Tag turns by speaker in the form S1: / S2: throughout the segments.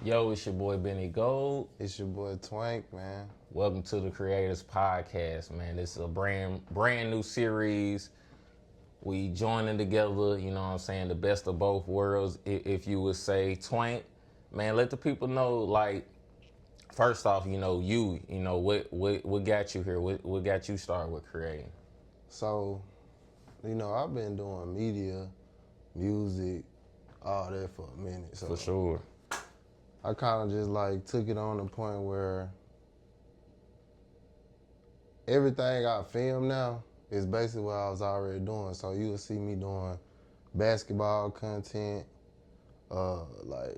S1: Yo, it's your boy Benny Gold.
S2: It's your boy Twank, man.
S1: Welcome to the Creators Podcast, man. This is a brand new series. We joining together, you know what I'm saying, the best of both worlds, if you would say. Twank, man, let the people know, like, first off, what got you here? What got you started with creating?
S2: So, I've been doing media, music, all that for a minute. So
S1: For sure.
S2: I kind of just like took it on the point where everything I film now is basically what I was already doing. So you will see me doing basketball content, like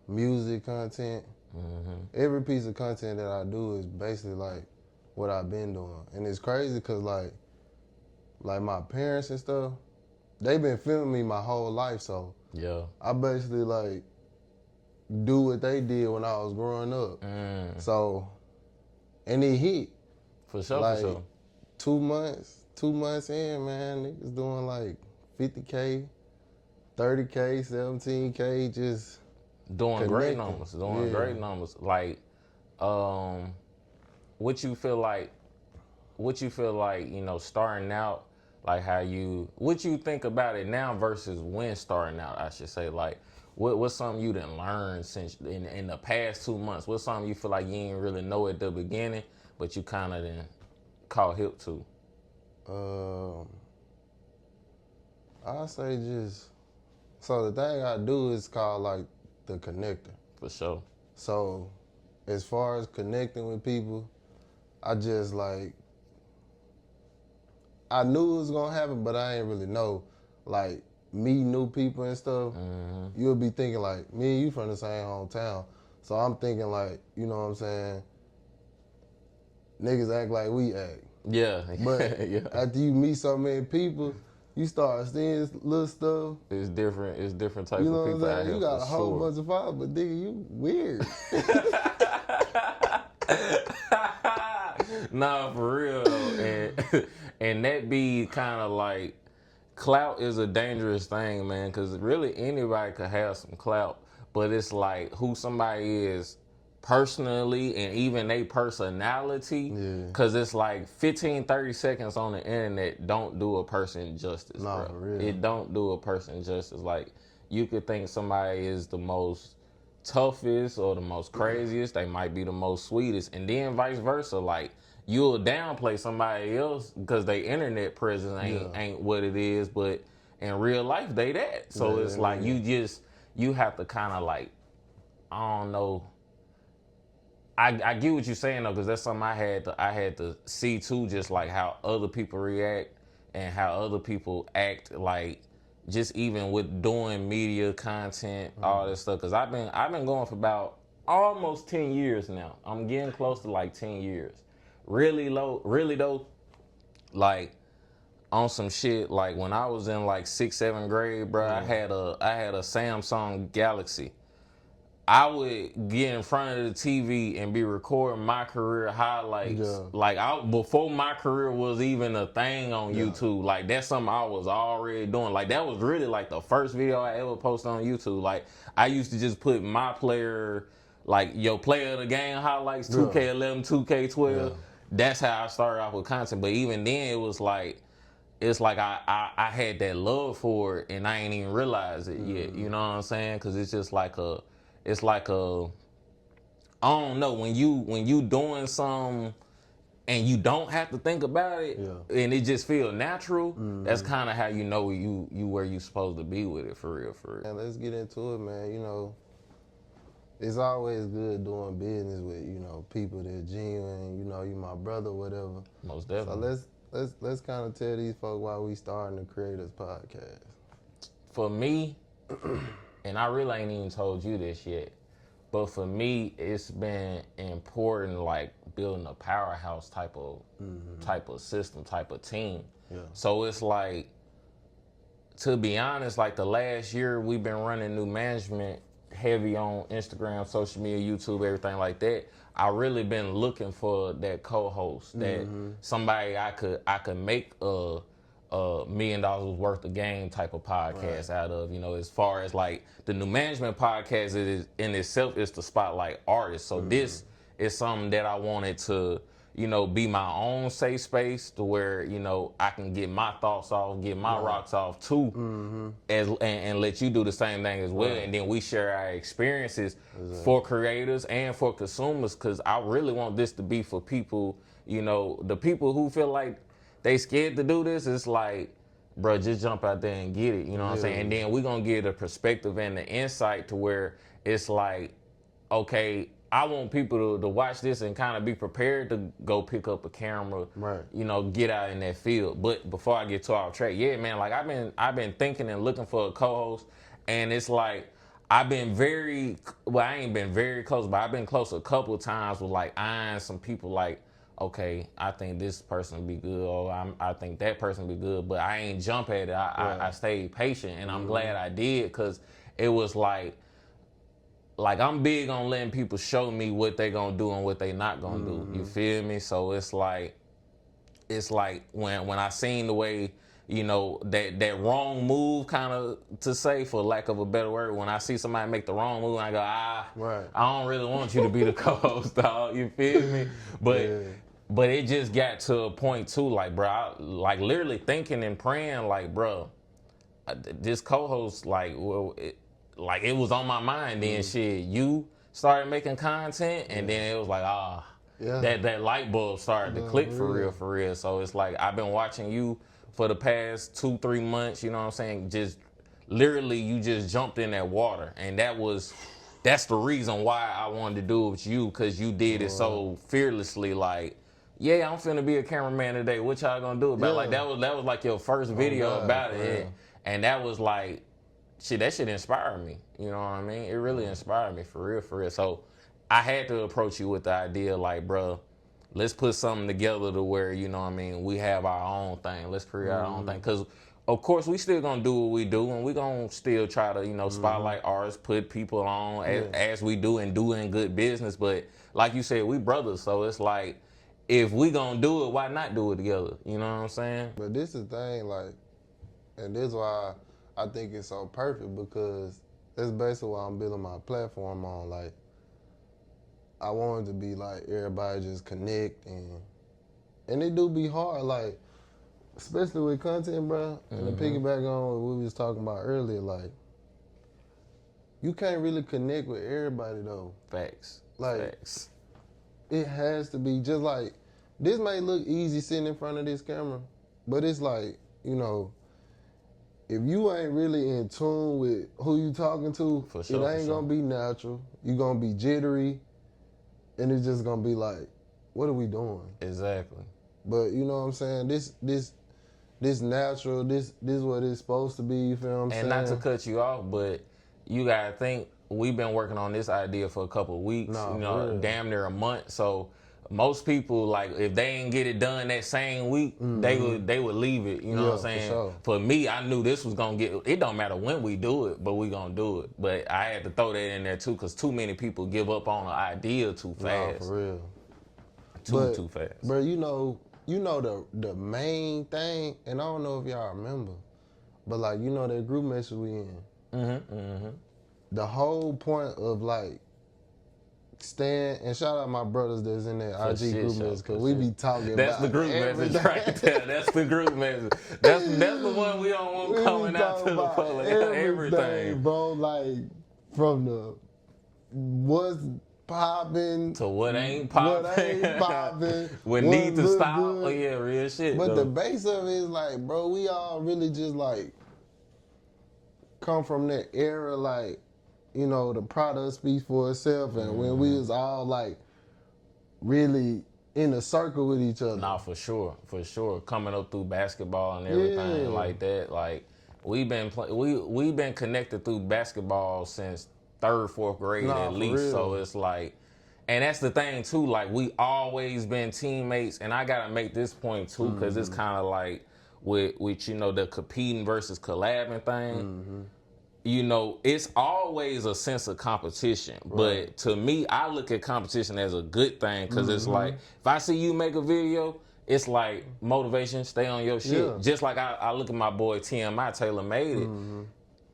S2: music content. Every piece of content that I do is basically like what I've been doing. And it's crazy because like my parents and stuff, they've been filming me my whole life. So
S1: Yeah.
S2: I basically like do what they did when I was growing up. So, and it hit.
S1: For sure,
S2: Like
S1: for sure.
S2: 2 months in, man, niggas doing like 50K, 30K, 17K, just
S1: Doing great
S2: connecting.
S1: numbers. Doing
S2: Yeah.
S1: great numbers. Like, what you feel like starting out, like what you think about it now versus when starting out, I should say. Like, what's something you done learned since in the past 2 months? What's something you feel like you didn't really know at the beginning, but you kind of then caught hip to?
S2: I say just, so the thing I do is called like the connector.
S1: For sure.
S2: So as far as connecting with people, I just like, I knew it was gonna happen, but I ain't really know. Like, meet new people and stuff, you'll be thinking like, me and you from the same hometown. So I'm thinking like, you know what I'm saying, niggas act like we act.
S1: Yeah.
S2: But
S1: Yeah.
S2: after you meet so many people, you start seeing little stuff.
S1: It's different. It's different type
S2: You know
S1: of
S2: what I'm
S1: people out
S2: saying?
S1: here.
S2: You got a
S1: for
S2: whole
S1: sure.
S2: bunch of followers, but nigga, you weird.
S1: Nah, for real though. And that be kind of like, clout is a dangerous thing, man, because really anybody could have some clout, but it's like who somebody is personally and even their personality,
S2: Yeah.
S1: because it's like 15, 30 seconds on the internet don't do a person justice,
S2: Nah,
S1: bro.
S2: for real.
S1: It don't do a person justice. Like, you could think somebody is the most toughest or the most craziest, they might be the most sweetest, and then vice versa. Like, you'll downplay somebody else because their internet presence ain't what it is, but in real life they that. So
S2: Yeah,
S1: it's
S2: they
S1: like
S2: is.
S1: you have to kind of like, I don't know. I get what you're saying though, because that's something I had to see too, just like how other people react and how other people act, like just even with doing media content, all this stuff. Because I've been going for about almost 10 years now. I'm getting close to like 10 years. Really though, like on some shit. Like when I was in like 6th, 7th grade, bro, I had a Samsung Galaxy. I would get in front of the TV and be recording my career highlights.
S2: Yeah.
S1: Like, before my career was even a thing on YouTube. Like, that's something I was already doing. Like, that was really like the first video I ever posted on YouTube. Like, I used to just put my player, like, player of the game highlights, 2K11, 2K12.
S2: Yeah.
S1: That's how I started off with content. But even then, it was like, it's like I had that love for it and I ain't even realized it yet. You know what I'm saying? Because it's just like it's like I don't know, when you doing something and you don't have to think about it, and it just feel natural. That's kind of how you know you where you supposed to be with it, for real.
S2: And let's get into it, man. It's always good doing business with, people that genuine, you my brother, whatever.
S1: Most
S2: So
S1: definitely.
S2: let's kind of tell these folks why we starting the Creators Podcast.
S1: For me, and I really ain't even told you this yet, but for me, it's been important, like building a powerhouse type of system, type of team.
S2: Yeah.
S1: So it's like, to be honest, like the last year we've been running new management, heavy on Instagram, social media, YouTube, everything like that. I really been looking for that co-host, that somebody I could make $1 million worth of game type of podcast out of, as far as like the New Management podcast, it is in itself is to spotlight artists. So this is something that I wanted to, be my own safe space to where, I can get my thoughts off, get my rocks off too, and let you do the same thing as well. And then we share our experiences for creators and for consumers, because I really want this to be for people, the people who feel like they scared to do this. It's like, bro, just jump out there and get it. You know what I'm saying? And then we're going to get a perspective and the insight to where it's like, okay, I want people to watch this and kind of be prepared to go pick up a camera, get out in that field. But before I get too off track, yeah, man, like I've been thinking and looking for a co-host, and it's like I ain't been very close, but I've been close a couple of times with like eyeing some people like, okay, I think this person be good, or I think that person be good, but I ain't jump at it. I stayed patient, and I'm glad I did, because it was like I'm big on letting people show me what they gonna do and what they not gonna do. You feel me? So it's like when I seen the way, that wrong move, kind of, to say, for lack of a better word, when I see somebody make the wrong move, I go, I don't really want you to be the co-host, dog. You feel me? But it just got to a point too, like, bro, I literally thinking and praying, like, bro, this co-host, it was on my mind. Then shit, you started making content, and then it was like, that light bulb started to click for real. So it's like I've been watching you for the past 2-3 months. You know what I'm saying? Just literally, you just jumped in that water, and that's the reason why I wanted to do it with you, because you did it so fearlessly. Like, yeah, I'm finna be a cameraman today. What y'all gonna do about it? Like that was like your first video about it, and that was like, shit, that shit inspired me. You know what I mean? It really inspired me, for real. So I had to approach you with the idea, like, bro, let's put something together to where, you know what I mean, we have our own thing. Let's create our own thing. Because, of course, we still going to do what we do, and we going to still try to, spotlight artists, put people on as we do, and doing good business. But like you said, we brothers. So it's like, if we going to do it, why not do it together? You know what I'm saying?
S2: But this is the thing, like, and this is why I think it's so perfect, because that's basically what I'm building my platform on. Like, I want it to be like everybody just connect, and it do be hard, like, especially with content, bro. And to piggyback on what we was talking about earlier, like, you can't really connect with everybody though.
S1: Facts.
S2: Like,
S1: Facts.
S2: It has to be just like, this may look easy sitting in front of this camera, but it's like, if you ain't really in tune with who you talking to, it ain't gonna be natural. You gonna be jittery, and it's just gonna be like, what are we doing?
S1: Exactly.
S2: But you know what I'm saying? This natural, this what it's supposed to be, you feel what I'm saying?
S1: And not to cut you off, but you gotta think, we've been working on this idea for a couple of weeks, damn near a month. So most people, like, if they ain't get it done that same week, they would leave it. You know what I'm saying?
S2: For sure.
S1: For me, I knew this was gonna get. It don't matter when we do it, but we gonna do it. But I had to throw that in there too, because too many people give up on an idea too fast.
S2: Nah, for real.
S1: Too fast.
S2: But you know the main thing, and I don't know if y'all remember, but like, that group message we in. The whole point of, like, stand, and shout out my brothers that's in that IG group message, because we be talking
S1: that's
S2: about
S1: the group
S2: everything.
S1: message right there. That's the group message. That's the one we don't want coming out to the public. Everything,
S2: bro. Like, from the what's popping
S1: to what ain't popping. What need to stop. Good. Oh yeah, real shit.
S2: But the base of it is like, bro, we all really just like come from that era, like, the product speaks for itself, and when we was all like really in a circle with each other.
S1: Nah, for sure. Coming up through basketball and everything like that. Like, we've been connected through basketball since 3rd, 4th grade at least. So it's like, and that's the thing too. Like, we always been teammates, and I gotta make this point too, because it's kind of like with the competing versus collabing thing. It's always a sense of competition.
S2: Right.
S1: But to me, I look at competition as a good thing, because it's like, if I see you make a video it's like motivation, stay on your shit.
S2: Yeah.
S1: Just like I look at my boy TMI, Taylor made it.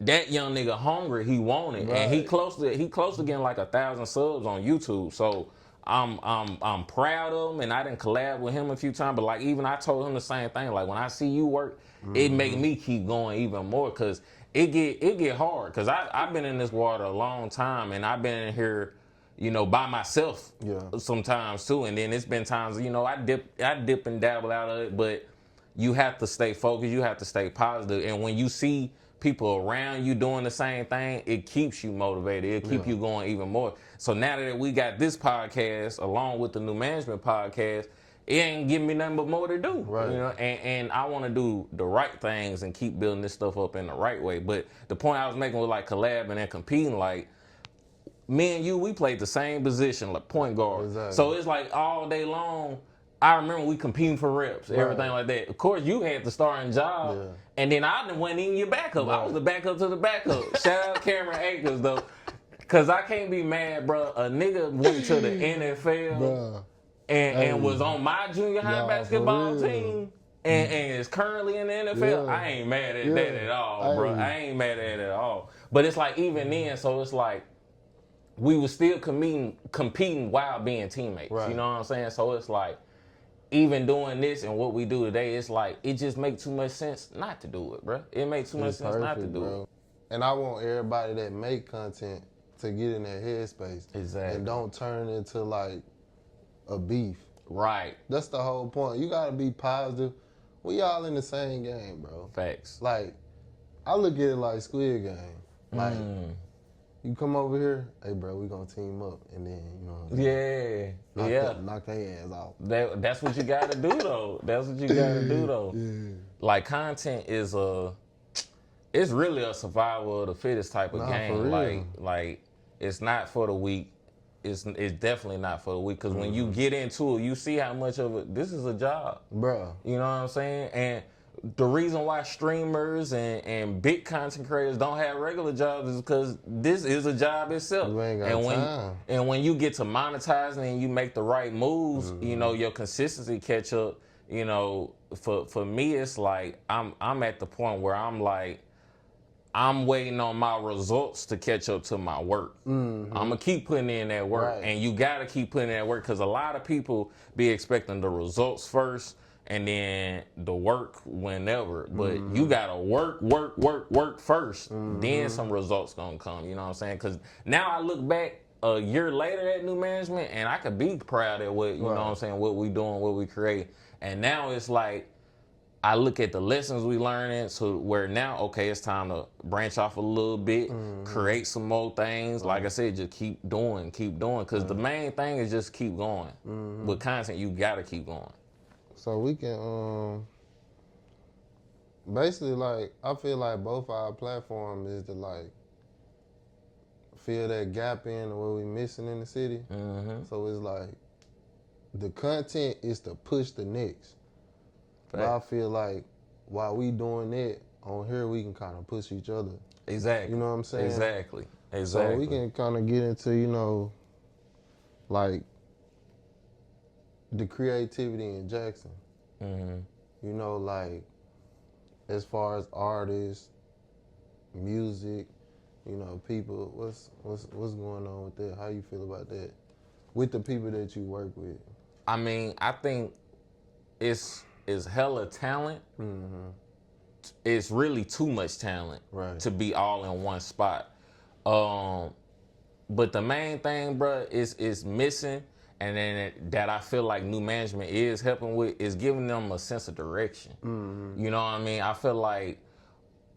S1: That young nigga hungry, he want it, and he
S2: Right.
S1: close to getting like 1,000 subs on YouTube. So I'm proud of him, and I didn't collab with him a few times. But like even I told him the same thing. Like when I see you work, it make me keep going even more because it get hard. Because I've been in this water a long time, and I've been in here, you know, by myself sometimes too. And then it's been times, you know, I dip and dabble out of it, but you have to stay focused. You have to stay positive. And when you see people around you doing the same thing, it keeps you motivated. It keep you going even more. So now that we got this podcast along with the New Management podcast, it ain't giving me nothing but more to do.
S2: Right.
S1: You know, and I want to do the right things and keep building this stuff up in the right way. But the point I was making with like collabing and competing, like me and you, we played the same position, like point guard.
S2: Exactly.
S1: So it's like all day long. I remember we competing for reps, everything like that. Of course, you had the starting job, and then I went in your backup. I was the backup to the backup. Shout out Cameron Akers, though. Because I can't be mad, bro. A nigga went to the NFL and was on my junior high basketball team and is currently in the NFL. I ain't mad at that at all, bro. I ain't mad at it at all. But it's like even then, so it's like we were still competing while being teammates.
S2: Right.
S1: You know what I'm saying? So it's like, even doing this and what we do today, it's like, it just makes too much sense not to do it, bro. It makes too much sense not to do it.
S2: And I want everybody that make content to get in that headspace.
S1: Exactly.
S2: And don't turn into like a beef.
S1: Right.
S2: That's the whole point. You gotta be positive. We all in the same game, bro.
S1: Facts.
S2: Like, I look at it like Squid Game. Like, you come over here, hey bro, we gonna team up, and then you know, knock their ass off.
S1: That's what you gotta do though. That's what you gotta do though. Like content is it's really a survival of the fittest type of game.
S2: For real.
S1: Like it's not for the weak. It's definitely not for the weak. Because when you get into it, you see how much of it. This is a job,
S2: bro.
S1: You know what I'm saying? And the reason why streamers and big content creators don't have regular jobs is because this is a job itself.
S2: You ain't got time.
S1: And when you get to monetizing and you make the right moves, you know, your consistency catch up. You know, for me, it's like I'm at the point where I'm like, I'm waiting on my results to catch up to my work. I'm gonna keep putting in that work, and you gotta keep putting in that work because a lot of people be expecting the results first and then the work whenever. But you gotta work first. Then some results gonna come. You know what I'm saying? Because now I look back a year later at New Management, and I could be proud of what you know what I'm saying, what we doing, what we create. And now it's like, I look at the lessons we learning, so where now, okay, it's time to branch off a little bit, create some more things. Like I said, just keep doing, because the main thing is just keep going. With content, you gotta keep going.
S2: So we can, basically, like, I feel like both our platforms is to, like, fill that gap in of what we missing in the city. So it's like, the content is to push the next. But I feel like while we doing that, on here we can kind of push each other.
S1: Exactly.
S2: You know what I'm saying?
S1: Exactly.
S2: So we can kind of get into, you know, like the creativity in Jackson. You know, like as far as artists, music, you know, people. What's going on with that? How you feel about that? With the people that you work with.
S1: I mean, I think it's hella talent. It's really too much talent to be all in one spot. But the main thing, bro, is missing, and then that I feel like New Management is helping with, is giving them a sense of direction. You know what I mean? I feel like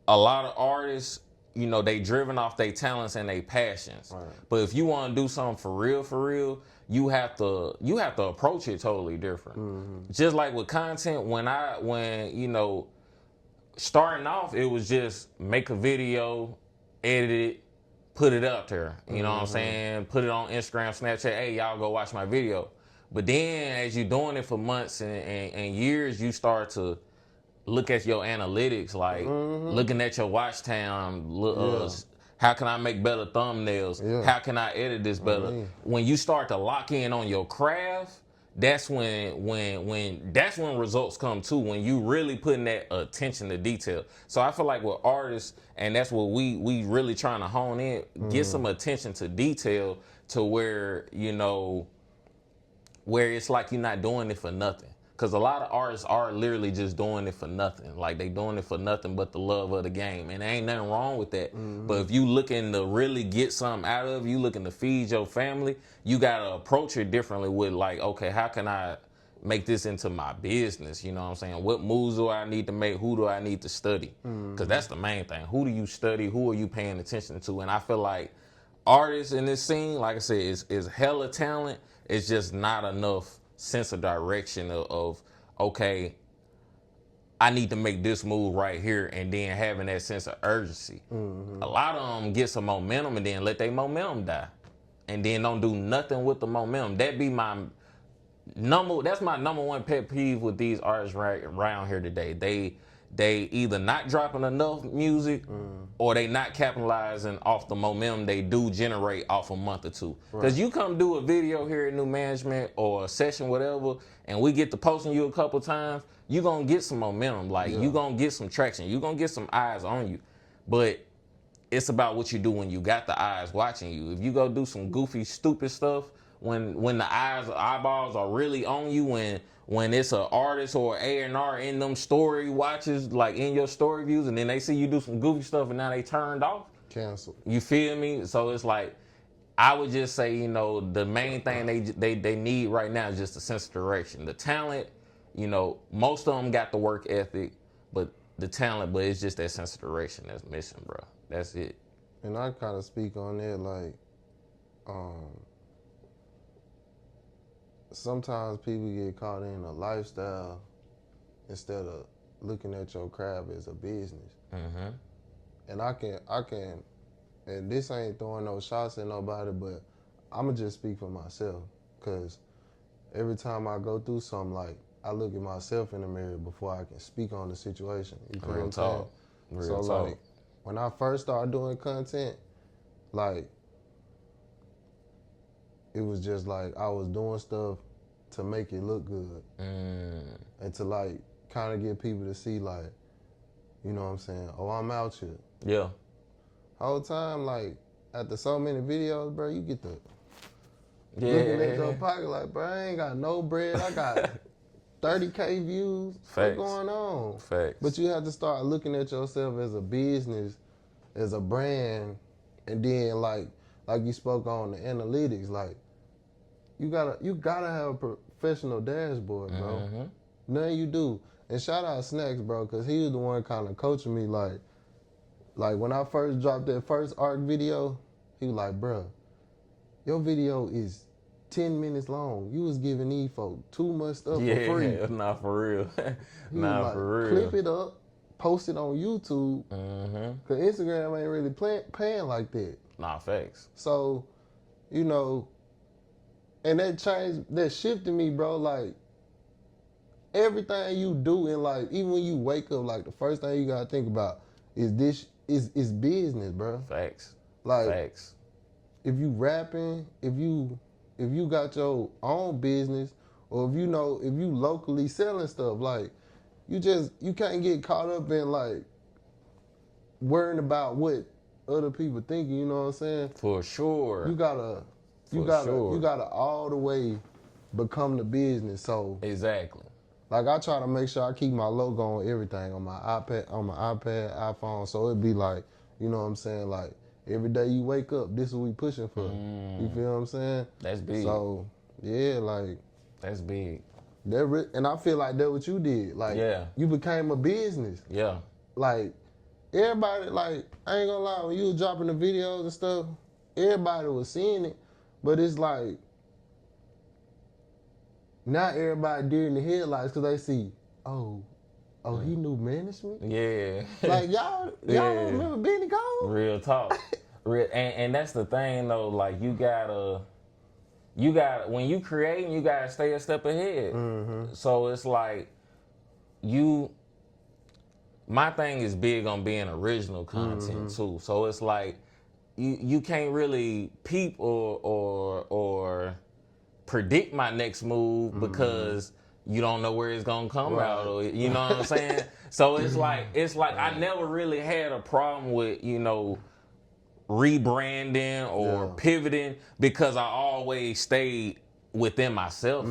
S1: a lot of artists, you know, they driven off their talents and their passions. But if you want to do something for real, you have to approach it totally different. Just like with content, when you know, starting off, it was just make a video, edit it, put it up there. You know what I'm saying? Put it on Instagram, Snapchat. Hey, y'all go watch my video. But then as you're doing it for months and years, you start to look at your analytics, like looking at your watch time, how can I make better thumbnails? How can I edit this better? When you start to lock in on your craft, that's when results come too, when you really putting that attention to detail. So I feel like with artists, and that's what we really trying to hone in, get some attention to detail to where, you know, where it's like you're not doing it for nothing. Because a lot of artists are literally just doing it for nothing. Like they doing it for nothing but the love of the game. And there ain't nothing wrong with that. But if you looking to really get something out of it, you looking to feed your family, you got to approach it differently with like, okay, how can I make this into my business? You know what I'm saying? What moves do I need to make? Who do I need to study? Because that's the main thing. Who do you study? Who are you paying attention to? And I feel like artists in this scene, like I said, is hella talent. It's just not enough sense of direction of okay, I need to make this move right here, and then having that sense of urgency. A lot of them get some momentum and then let their momentum die, and then don't do nothing with the momentum. That's my number one pet peeve with these artists right around here today. They either not dropping enough music or they not capitalizing off the momentum they do generate off a month or two. Because you come do a video here at New Management or a session, whatever, and we get to posting you a couple times, you going to get some momentum. Like, you going to get some traction. you going to get some eyes on you. But it's about what you do when you got the eyes watching you. If you go do some goofy, stupid stuff, when the eyeballs are really on you, when it's an artist or A&R in them story watches, like in your story views, and then they see you do some goofy stuff and now they turned off.
S2: Cancel.
S1: You feel me? So it's like, I would just say, you know, the main thing they need right now is just a sense of direction. The talent, you know, most of them got the work ethic, but it's just that sense of direction that's missing, bro. That's it.
S2: And I kind of speak on it like, sometimes people get caught in a lifestyle instead of looking at your craft as a business. And I can, and this ain't throwing no shots at nobody, but I'ma just speak for myself, cause every time I go through something, like I look at myself in the mirror before I can speak on the situation. You feel what I'm saying?
S1: Real talk.
S2: Like, when I first started doing content, like, it was just like I was doing stuff to make it look good. And to like kind of get people to see like, you know what I'm saying, oh, I'm out here.
S1: Yeah.
S2: Whole time, like, after so many videos, bro, you get the looking at your pocket like, bro, I ain't got no bread. I got 30K views.
S1: Facts.
S2: What's going on?
S1: Facts.
S2: But you have to start looking at yourself as a business, as a brand, and then like you spoke on the analytics, like you gotta have a professional dashboard, bro. Nothing you do. And shout out Snacks, bro, because he was the one kind of coaching me, like when I first dropped that first ARC video, he was like, bro, your video is 10 minutes long. You was giving these folks too much stuff for free.
S1: Yeah, not for real. Not
S2: like,
S1: for real.
S2: Clip it up, post it on YouTube. Cause Instagram ain't really paying like that.
S1: Nah, facts.
S2: So, you know, and that shifted me, bro. Like, everything you do in life, even when you wake up, like the first thing you gotta think about is is business, bro.
S1: Facts.
S2: Like,
S1: facts.
S2: If you rapping, if you got your own business, or if you locally selling stuff, like you can't get caught up in like worrying about what other people thinking, you know what I'm saying?
S1: For sure.
S2: You gotta all the way become the business. So
S1: exactly.
S2: Like, I try to make sure I keep my logo on everything, on my iPad, iPhone, so it'd be like, you know what I'm saying, like, every day you wake up, this is what we pushing for. You feel what I'm saying?
S1: That's big.
S2: So, yeah, like.
S1: That's big.
S2: And I feel like that's what you did. Like, you became a business.
S1: Yeah.
S2: Like, everybody, like, I ain't gonna lie, when you was dropping the videos and stuff, everybody was seeing it, but it's like, not everybody deer in the headlights because they see, oh, he knew management?
S1: Yeah.
S2: Like, y'all remember Benny Cole?
S1: Real talk. And that's the thing, though, like, you gotta, when you creating, you gotta stay a step ahead. So it's like, my thing is big on being original content, too. So it's like, you can't really peep or predict my next move because you don't know where it's gonna come out, or you know what I'm saying. So it's like I never really had a problem with rebranding or pivoting because I always stayed within myself.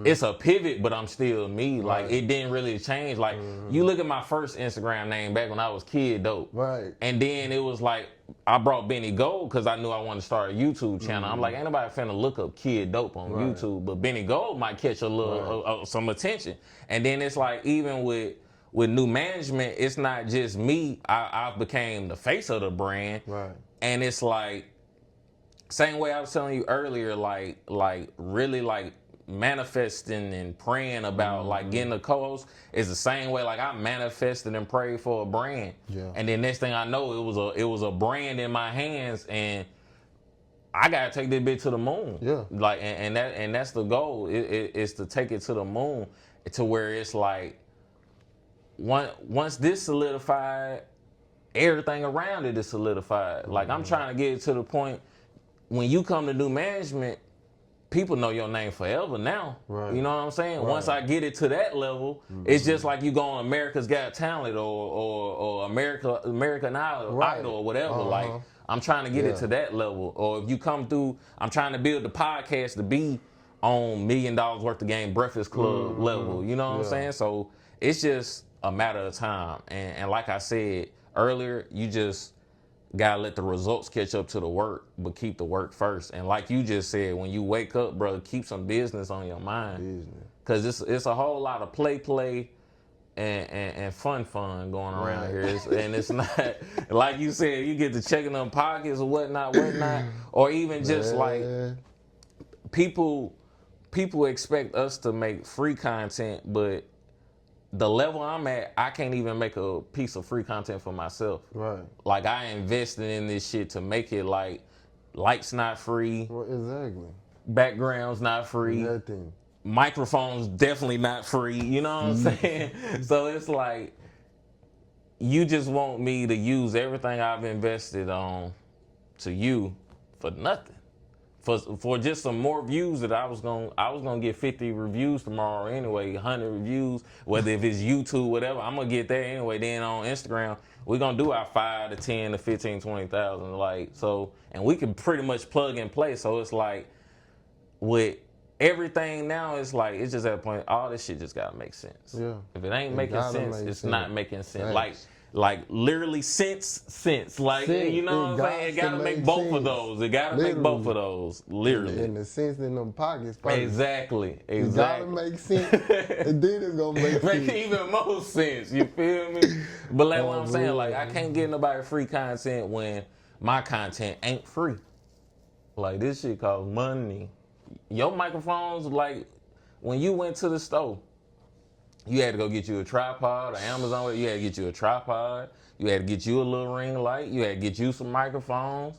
S1: It's a pivot, but I'm still me. Like it didn't really change. Like you look at my first Instagram name back when I was Kid Dope.
S2: Right.
S1: And then it was like I brought Benny Gold because I knew I wanted to start a YouTube channel. I'm like, ain't nobody finna look up Kid Dope on YouTube, but Benny Gold might catch a little some attention. And then it's like even with new management, it's not just me. I became the face of the brand.
S2: Right.
S1: And it's like same way I was telling you earlier, like really like manifesting and praying about like getting a co-host is the same way like I manifested and prayed for a brand.
S2: Yeah.
S1: And then next thing I know, it was a brand in my hands, and I gotta take this bitch to the moon.
S2: Yeah.
S1: Like and that's the goal. It's to take it to the moon, to where it's like once this solidified, everything around it is solidified. Like I'm trying to get it to the point when you come to new management, people know your name forever now.
S2: Right.
S1: You know what I'm saying?
S2: Right.
S1: Once I get it to that level, it's just like you go on America's Got Talent or American Idol or whatever. Like I'm trying to get it to that level. Or if you come through, I'm trying to build the podcast to be on $1 million worth of game Breakfast Club level. You know what I'm saying? So it's just a matter of time. And like I said earlier, you just gotta let the results catch up to the work, but keep the work first. And like you just said, when you wake up, brother, keep some business on your mind. Cause it's a whole lot of play and fun going around here. And it's not like you said, you get to checking them pockets or whatnot, or even just like people expect us to make free content, but the level I'm at, I can't even make a piece of free content for myself.
S2: Right.
S1: Like I invested in this shit to make it like lights not free.
S2: Well, exactly.
S1: Backgrounds not free.
S2: Nothing.
S1: Microphones definitely not free. You know what I'm saying? So it's like you just want me to use everything I've invested on to you for nothing. For just some more views that I was gonna get 50 reviews tomorrow anyway, 100 reviews, whether if it's YouTube, whatever, I'm gonna get that anyway. Then on Instagram, we're gonna do our 5 to 10 to 15, 20,000, like so, and we can pretty much plug and play. So it's like with everything now, it's like it's just at a point, all this shit just gotta make sense.
S2: Yeah.
S1: If it ain't making sense, it's not making sense.
S2: Thanks.
S1: Like literally sense. Like you know what I'm saying? It gotta make both of those. It gotta make both of those. Literally.
S2: And the sense in them pockets first.
S1: Exactly.
S2: It gotta make sense. And then it's gonna make sense.
S1: Even more sense. You feel me? But like what I'm saying, like I can't get nobody free content when my content ain't free. Like this shit costs money. Your microphones, like when you went to the store, you had to go get you a tripod, or Amazon, you had to get you a tripod, you had to get you a little ring light, you had to get you some microphones,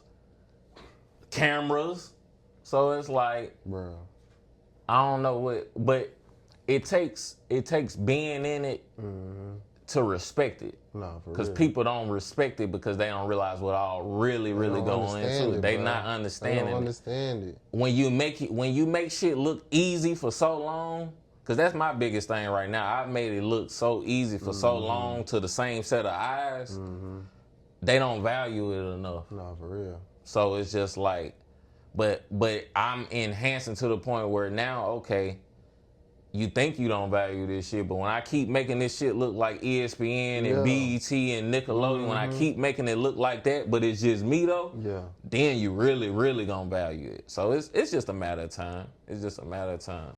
S1: cameras. So it's like,
S2: bro,
S1: I don't know what, but it takes being in it to respect it.
S2: No, for
S1: Because
S2: real.
S1: people don't respect it because they don't realize what all really going into it. They not understanding.
S2: They don't understand it.
S1: When you make shit look easy for so long, because that's my biggest thing right now. I've made it look so easy for so long to the same set of eyes. They don't value it enough.
S2: No, for real.
S1: So it's just like, but I'm enhancing to the point where now, okay, you think you don't value this shit, but when I keep making this shit look like ESPN and BET and Nickelodeon, when I keep making it look like that, but it's just me though, then you really gonna value it. So it's just a matter of time. It's just a matter of time.